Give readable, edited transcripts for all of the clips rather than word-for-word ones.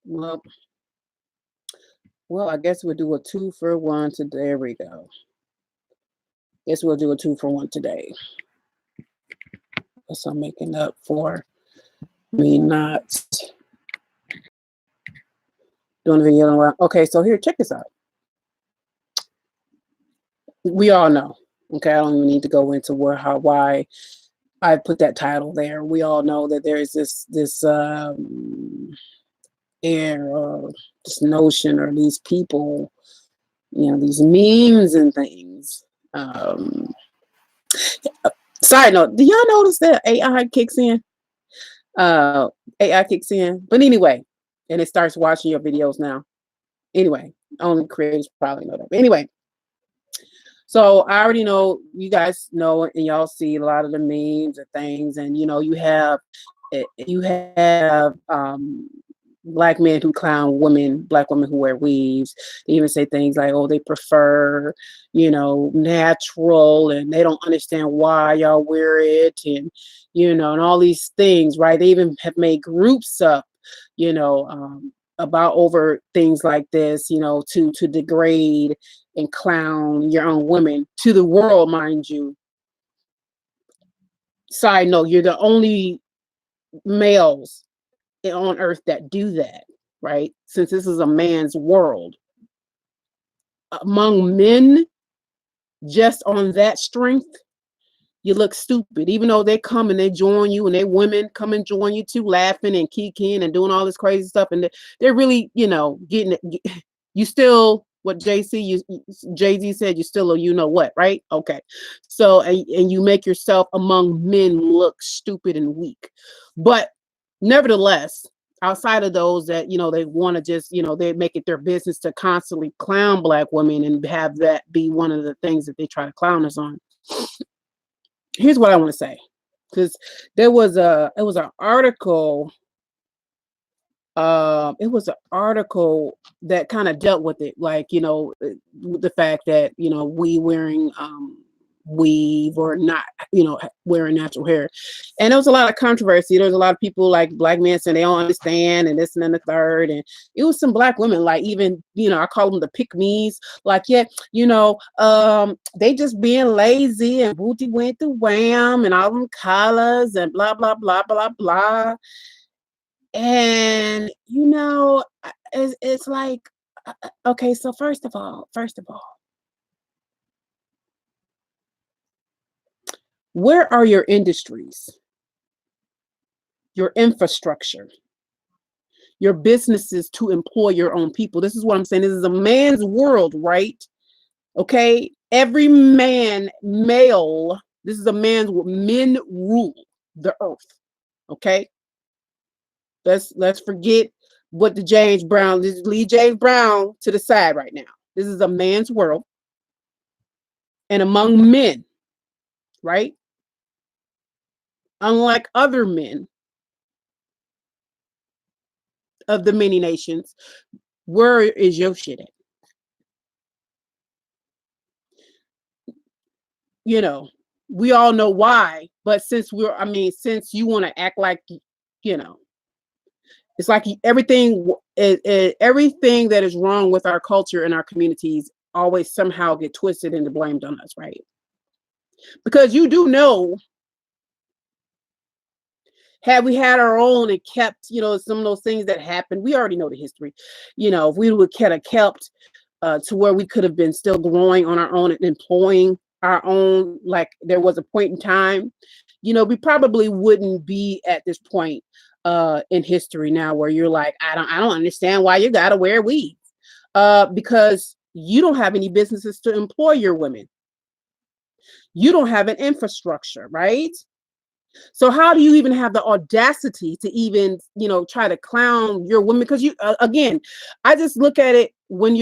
Well, well, I guess we'll do a 2 for 1 today. There we go. Guess we'll do a 2 for 1 today. So I'm making up for me not doing the video in a while. Okay, so here, check this out. We all know. Okay, I don't even need to go into why I put that title there. We all know that there is this air or this notion or these people, these memes and things. Side note, do y'all notice that AI kicks in? Uh, AI kicks in. But anyway, and it starts watching your videos now. Anyway, only creators probably know that. But anyway, so I already know, you guys know, and y'all see a lot of the memes and things, and you have black men who clown women, black women who wear weaves. They even say things like, oh, they prefer, natural, and they don't understand why y'all wear it, and all these things, right? They even have made groups up, about over things like this, to degrade and clown your own women to the world, mind you. Side note, you're the only males on earth that do that, right? Since this is a man's world. Among men, just on that strength, you look stupid. Even though they come and they join you, and they women come and join you too, laughing and kikiing and doing all this crazy stuff, and they're really, getting it. You still, what Jay-Z said, you still a what, right? Okay. So, and you make yourself among men look stupid and weak. But nevertheless, outside of those that, they want to just, they make it their business to constantly clown black women and have that be one of the things that they try to clown us on. Here's what I want to say, because it was an article. It was an article that kind of dealt with it, like, the fact that, we wearing weave or not, wearing natural hair. And there was a lot of controversy. There was a lot of people, like black men, saying they don't understand and this and then the third. And it was some black women, like, even, I call them the pick-me's, like, yeah, they just being lazy, and booty went to wham and all them colors and blah, blah, blah, blah, blah. And it's like, okay, so first of all, where are your industries, your infrastructure, your businesses to employ your own people? This is what I'm saying. This is a man's world, right? Okay, every male, this is a man's world. Men rule the earth. Okay, let's forget what the James Brown, leave James Brown to the side right now. This is a man's world, and among men, right? Unlike other men of the many nations, where is your shit at? We all know why, but since you want to act like, it's like everything that is wrong with our culture and our communities always somehow get twisted and blamed on us, right? Because you do know, had we had our own and kept, some of those things that happened, we already know the history. If we would have kept to where we could have been still growing on our own and employing our own, like there was a point in time, we probably wouldn't be at this point in history now where you're like, I don't understand why you gotta wear weave, because you don't have any businesses to employ your women. You don't have an infrastructure, right? So how do you even have the audacity to even, try to clown your women? Because again, I just look at it when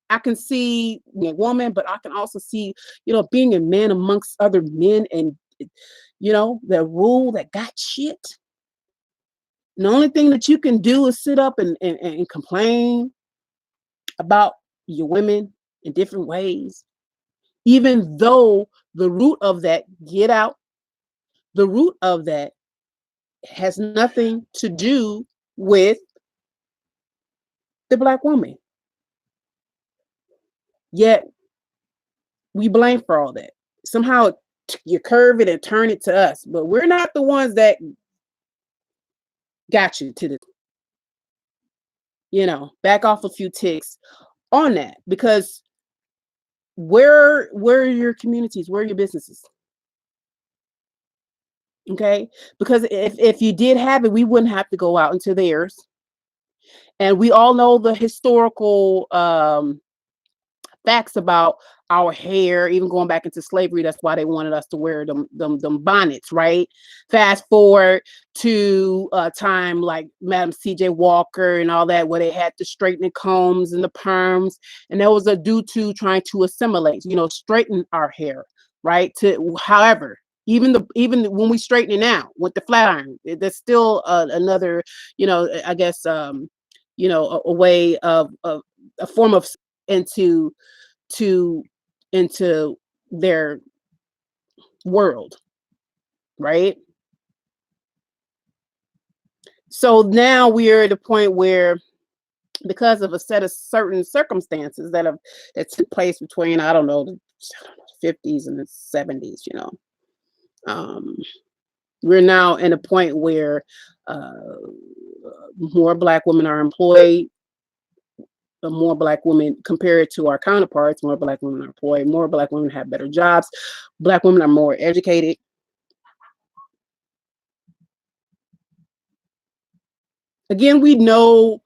I can see a woman, but I can also see, being a man amongst other men, and, the rule that got shit. And the only thing that you can do is sit up and complain about your women in different ways, even though the root of that, the root of that has nothing to do with the black woman. Yet we blame for all that. Somehow you curve it and turn it to us, but we're not the ones that got you to the, back off a few ticks on that, because where are your communities? Where are your businesses? Okay, because if you did have it, we wouldn't have to go out into theirs. And we all know the historical facts about our hair, even going back into slavery. That's why they wanted us to wear them bonnets, right? Fast forward to a time like Madam C.J. Walker and all that, where they had the straightening combs and the perms, and that was a due to trying to assimilate, straighten our hair, right? To however. Even when we straighten it now with the flat iron, there's still another, I guess, a way of a form of into to into their world, right? So now we're at a point where, because of a set of certain circumstances that took place between, I don't know, the 50s and the 70s, we're now in a point where uh, more black women are employed, more black women compared to our counterparts, more black women are employed, more black women have better jobs, black women are more educated. Again, we know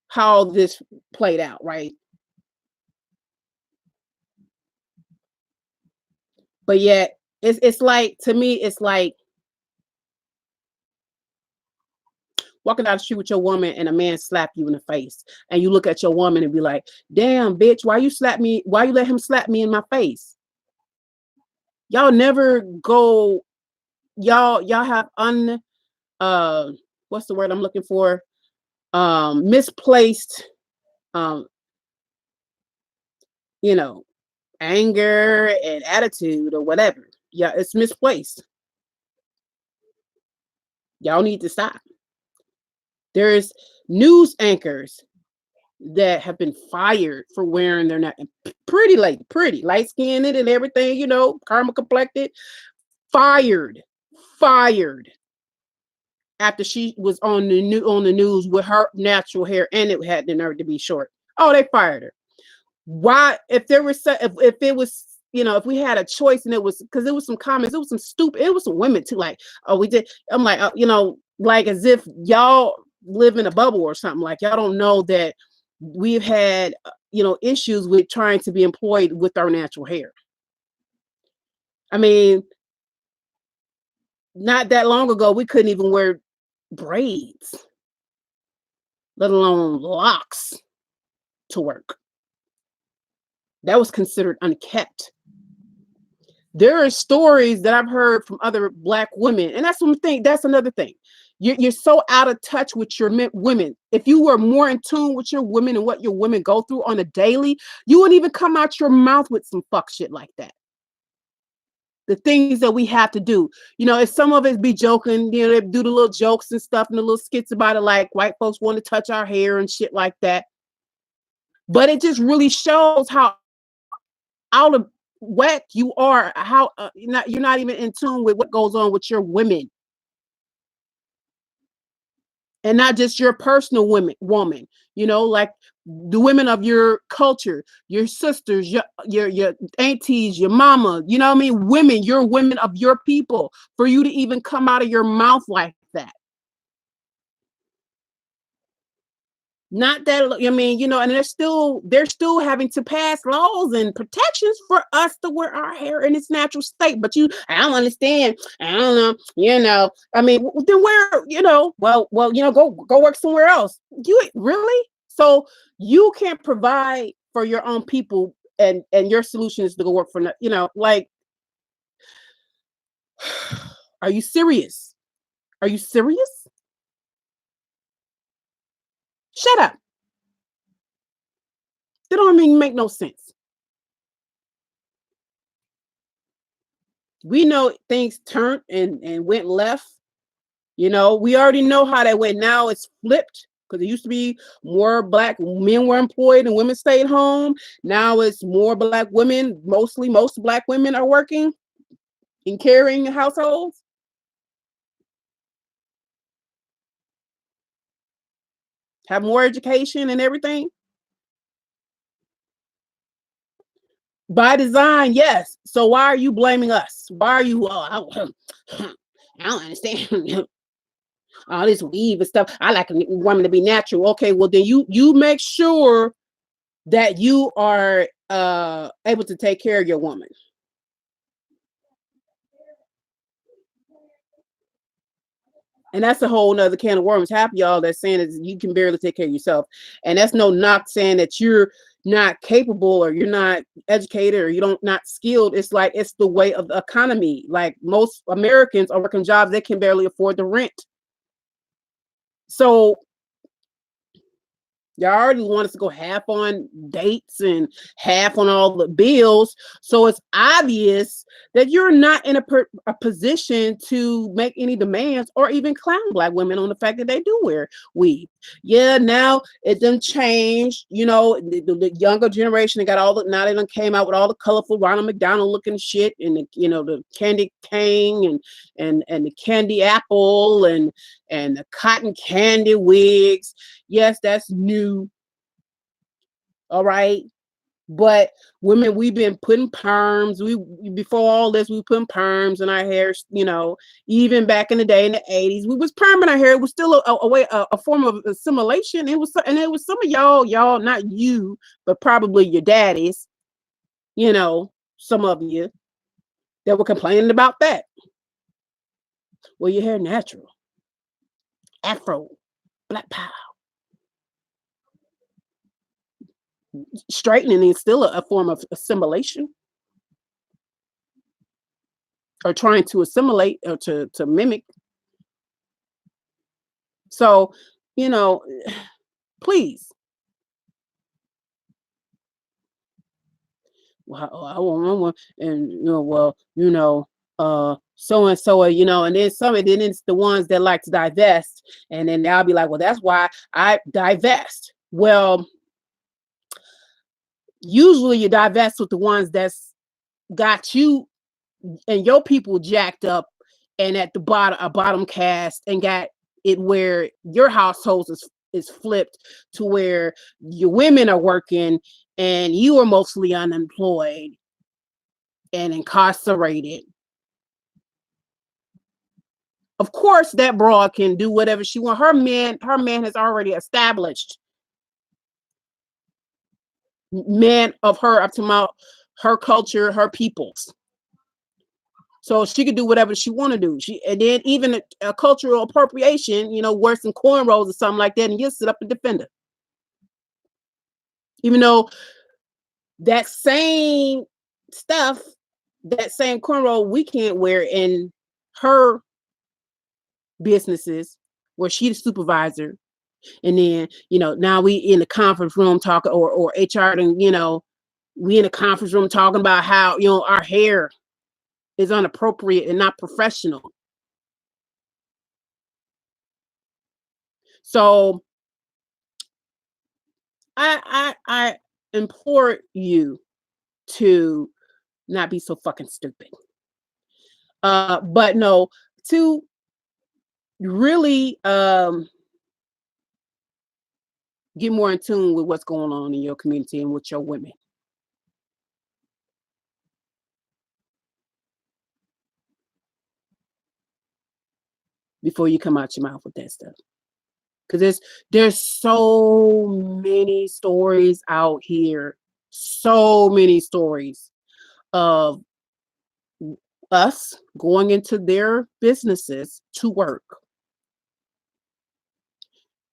how this played out, right? But yet it's like, to me, it's like walking down the street with your woman and a man slap you in the face, and you look at your woman and be like, damn bitch, why you slap me? Why you let him slap me in my face? Y'all never go, y'all have what's the word I'm looking for? Misplaced, um, you know, anger and attitude or whatever. Yeah, it's misplaced. Y'all need to stop. There's news anchors that have been fired for wearing their pretty light skinned and everything, caramel complected, fired after she was on the news with her natural hair and it had the nerve to be short. Oh, they fired her. Why? If there was, if it was, if we had a choice, and it was, because it was some comments, it was some stupid, it was some women too, like, oh, we did. I'm like, like, as if y'all live in a bubble or something. Like, y'all don't know that we've had, issues with trying to be employed with our natural hair. I mean, not that long ago, we couldn't even wear braids, let alone locks, to work. That was considered unkept. There are stories that I've heard from other black women, and that's one thing. That's another thing. You're so out of touch with your women. If you were more in tune with your women and what your women go through on a daily, you wouldn't even come out your mouth with some fuck shit like that. The things that we have to do, if some of us be joking, they do the little jokes and stuff and the little skits about it, like white folks want to touch our hair and shit like that. But it just really shows how out of whack you are, how you're not even in tune with what goes on with your women, and not just your personal woman, like the women of your culture, your sisters, your aunties, your mama, you know what I mean? Women, you're women of your people, for you to even come out of your mouth like that. Not that, I mean, and they're still having to pass laws and protections for us to wear our hair in its natural state. But I don't understand. I don't know. I mean, then where, well, go work somewhere else. You really? So you can't provide for your own people, and your solution is to go work for, like, are you serious? Are you serious? Shut up. That don't even make no sense. We know things turned and went left. We already know how that went. Now it's flipped. Because it used to be more black men were employed and women stayed home. Now it's more black women. Mostly, most black women are working and carrying households. Have more education and everything. By design, yes. So why are you blaming us? Why are you? I don't understand all this weave and stuff. I like a woman to be natural. Okay, well then you make sure that you are able to take care of your woman. And that's a whole nother can of worms. Half of y'all that's saying that you can barely take care of yourself. And that's no knock saying that you're not capable or you're not educated or you don't not skilled. It's like it's the way of the economy. Like most Americans are working jobs they can barely afford the rent. So y'all already want us to go half on dates and half on all the bills. So it's obvious that you're not in a position to make any demands or even clown black women on the fact that they do wear weave. Yeah, now it done changed. You know, the younger generation, they got all the, now they done came out with all the colorful Ronald McDonald looking shit and the, you know, the candy cane and the candy apple and the cotton candy wigs. Yes, that's new. All right. But women, we've been putting perms. We before all this, we putting perms in our hair, you know, even back in the day in the 80s. We was perming our hair. It was still a way, a form of assimilation. It was, and it was some of y'all, not you, but probably your daddies, you know, some of you that were complaining about that. Well, your hair natural. Afro, black power. Straightening is still a form of assimilation or trying to assimilate or to mimic. So, you know, please. Well, I want, and you know, well, you know, so and so, you know, and then some, and then it's the ones that like to divest, and then I'll be like, well, that's why I divest. Well, usually you divest with the ones that's got you and your people jacked up and at the bottom a bottom cast and got it where your household is flipped to where your women are working and you are mostly unemployed and incarcerated. Of course that broad can do whatever she wants. Her man has already established man of her up to my her culture, her peoples. So she could do whatever she want to do. She and then even a cultural appropriation, you know, wear some cornrows or something like that, and you'll sit up and defend her. Even though that same stuff, that same cornrow, we can't wear in her businesses where she's the supervisor. And then, you know, now we in the conference room talking or HR and you know, we in the conference room talking about how, you know, our hair is inappropriate and not professional. So I implore you to not be so fucking stupid. But no, to really get more in tune with what's going on in your community and with your women. Before you come out your mouth with that stuff. Because there's so many stories out here, so many stories of us going into their businesses to work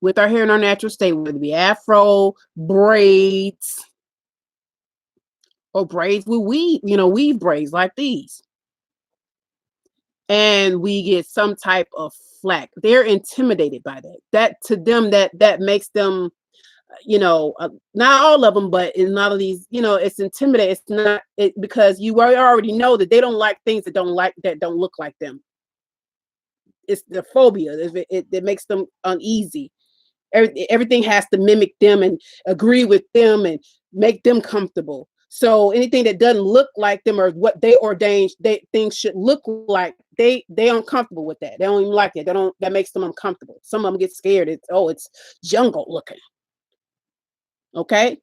with our hair in our natural state, whether it be afro, braids, or braids with weave, you know, weave braids like these. And we get some type of flack. They're intimidated by that. That to them, that makes them, you know, not all of them, but in a lot of these, you know, it's intimidating. It's not it because you already know that they don't like things that don't look like them. It's the phobia. It makes them uneasy. everything has to mimic them and agree with them and make them comfortable. So anything that doesn't look like them or what they ordained things should look like, they uncomfortable with that. They don't even like it. They don't that makes them uncomfortable. Some of them get scared. It's jungle looking. Okay.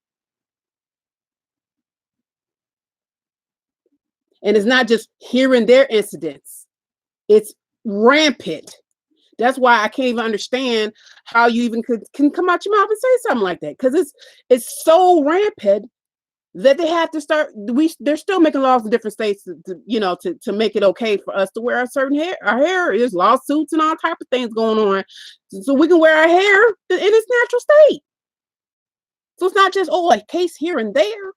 And it's not just here and there incidents. It's rampant. That's why I can't even understand how you even can come out your mouth and say something like that. Because it's so rampant that they have to start. They're still making laws in different states to make it okay for us to wear a certain hair. Our hair, there's lawsuits and all type of things going on, so we can wear our hair in its natural state. So it's not just a case here and there.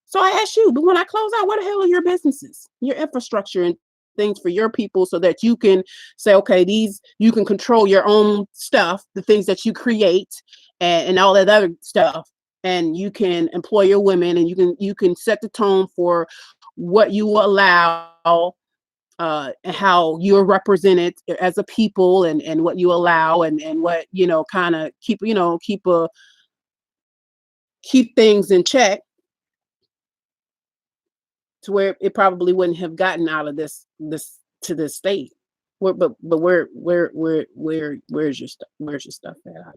So I ask you, but when I close out, what the hell are your businesses, your infrastructure, and things for your people, so that you can say, okay, you can control your own stuff, the things that you create, and all that other stuff, and you can employ your women, and you can set the tone for what you allow, and how you're represented as a people, and what you allow, and what kind of keep things in check, to where it probably wouldn't have gotten out of this to this state. Where's your stuff? Where's your stuff at?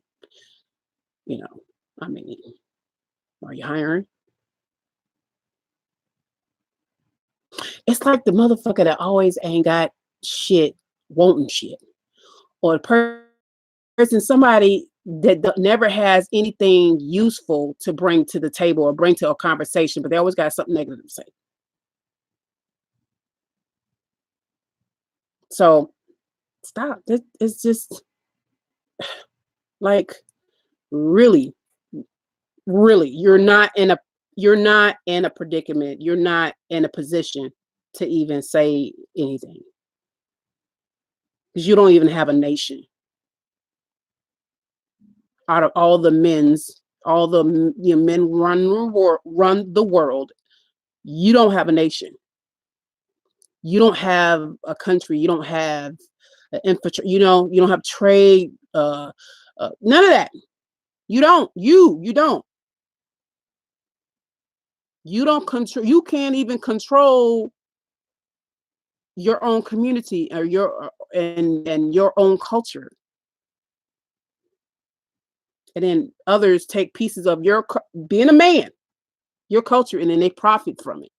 You know, I mean, are you hiring? It's like the motherfucker that always ain't got shit, wanting shit, or the person, somebody that never has anything useful to bring to the table or bring to a conversation, but they always got something negative to say. So stop. It's just like, really, really, you're not in a predicament. You're not in a position to even say anything, because you don't even have a nation. Out of all the all the men run the world. You don't have a nation. You don't have a country. You don't have an infrastructure. You don't have trade. None of that. You don't. You don't. You don't control. You can't even control your own community, or and your own culture. And then others take pieces of your being a man, your culture, and then they profit from it.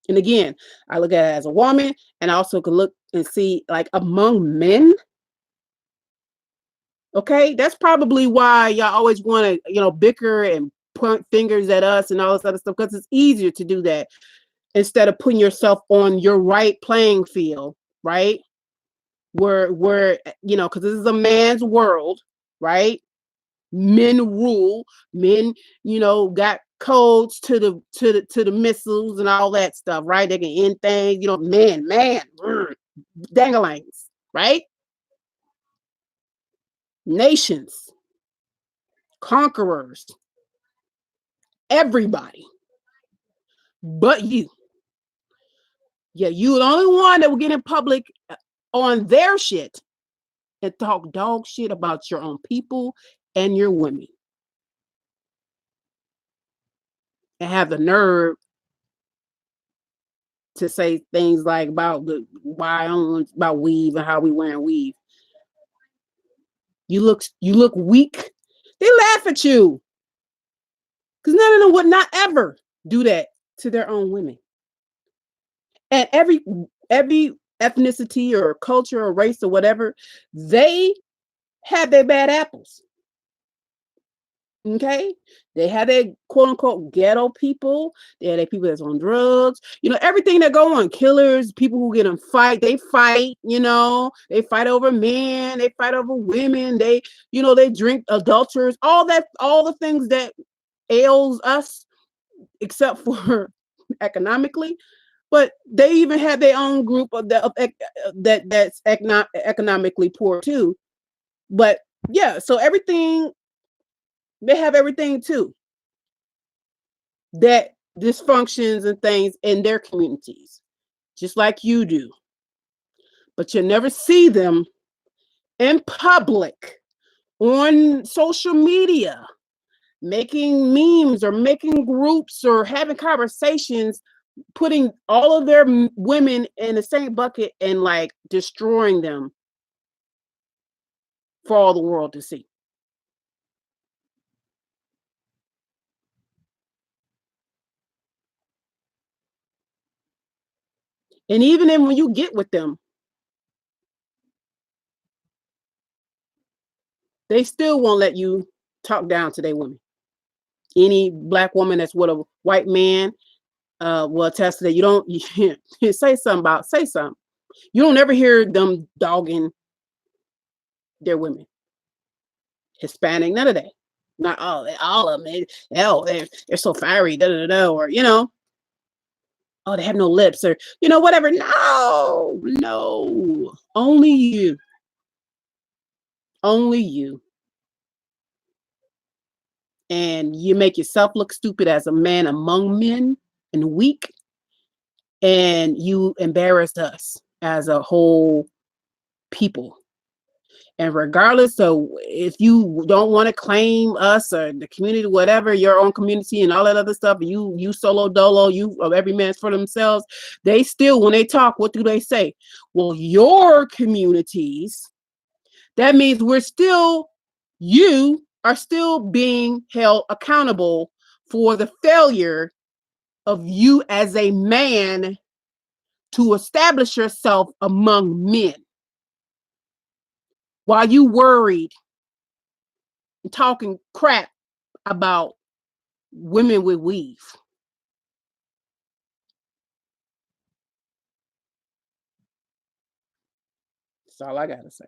And again, I look at it as a woman, and I also can look and see, like, among men. Okay, that's probably why y'all always want to, bicker and point fingers at us and all this other stuff, because it's easier to do that instead of putting yourself on your right playing field, right? Where because this is a man's world, right? Men rule. Men, got codes to the missiles and all that stuff, right? They can end things, man, danglings, right? Nations, conquerors, everybody, but you. Yeah, you the only one that will get in public on their shit and talk dog shit about your own people and your women, and have the nerve to say things like about about weave and how we wearing weave. You look weak. They laugh at you, because none of them would not ever do that to their own women. And every ethnicity or culture or race or whatever, they have their bad apples. Okay, they have their quote unquote ghetto people. They have their people that's on drugs. Everything that go on. Killers, people who get in fight. They fight. They fight over men. They fight over women. They drink, adulterers. All that. All the things that ails us, except for economically. But they even have their own group that's economically poor too. But yeah, so everything. They have everything too, that dysfunctions and things in their communities, just like you do. But you'll never see them in public on social media, making memes or making groups or having conversations, putting all of their women in the same bucket and like destroying them for all the world to see. And even then, when you get with them, they still won't let you talk down to their women. Any black woman that's with a white man will attest to that. You don't you say something. You don't ever hear them dogging their women. Hispanic, none of that. Not all of them. They're so fiery, da da da, or oh, they have no lips, or whatever. No, no, only you, only you, and you make yourself look stupid as a man among men and weak, and you embarrassed us as a whole people. And regardless of if you don't want to claim us or the community, whatever, your own community and all that other stuff, you solo dolo, you every man's for themselves, they still, when they talk, what do they say? Well, your communities, that means you are still being held accountable for the failure of you as a man to establish yourself among men. While you worried and talking crap about women with weave. That's all I gotta say.